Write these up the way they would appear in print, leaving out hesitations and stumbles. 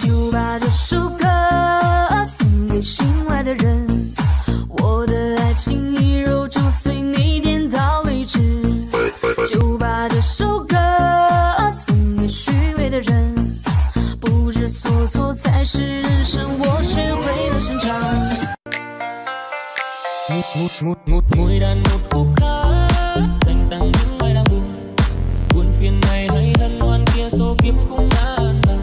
就把这首歌送给心爱的人，我的爱情一如就随你点到为止。就把这首歌送给虚伪的人，不知所措才是人生，我学会了成长。Ngồi đàn một khúc hát dành tặng những ai đang buồn, buồn phiền này hay hân hoan kia số kiếp cũng đã an bài.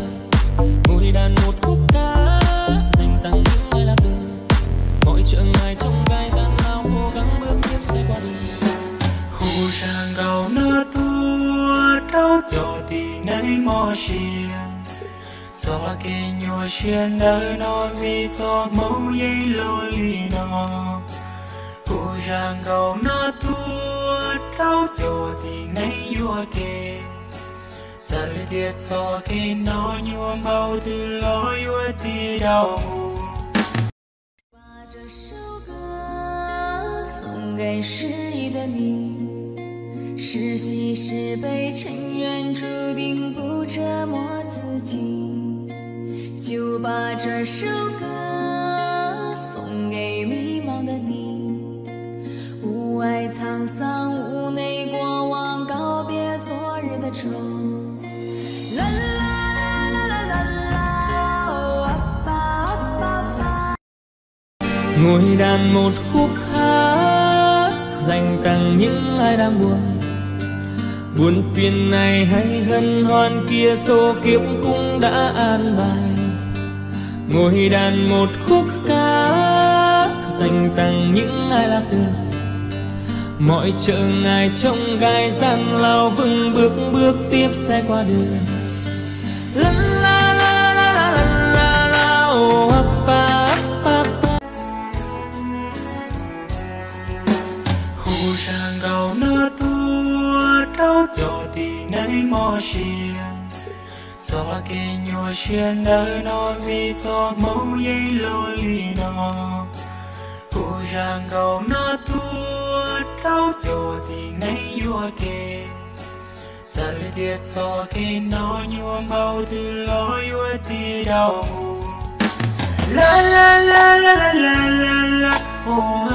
Ngồi đàn một khúc hát dành tặng những ai lạc đường, mọi chợ ngài trong gai gian lao cố gắng bước tiếp sẽ qua đường. Hồ sang gạo nơ tua trao cho tì nấy mò xiên, gió kê nhua xiên đời nó vì gió mẫu dây lô lì nó. Hồ sang gạo nơ tua trao cho tì nấy vua kê, giờ tiết gió kê nó nhua bao từ lo vua tì đau buồn. 把这首歌送给失意的你，是喜是悲，尘缘注定不折磨自己。就把这首歌送给迷茫的你，无爱沧桑，无内过往，告别昨日的愁。啦啦啦啦啦啦，哦吧吧吧。Ngồi đàn một khúc hát dành tặng những ai đang buồn, buồn phiền này hay hân hoan kia số kiếp cũng đã an bài. Ngồi đàn một khúc ca dành tặng những ai lạc đường, mọi chợ ngài trông gai gian lao vững bước bước tiếp sẽ qua đường. La la la la la la la, oh pa pa pa. Hồ sang gạo nơ tua trao cho tì nấy mò xiên, gió kê nhua xiên đời nó vì gió mẫu dây lô lì nó. Hồ sang gạo nơ tua trao cho tì nấy vua kê, giờ tiết gió kê nó nhua bao từ lo vua tì đau buồn. La la la la la la la, oh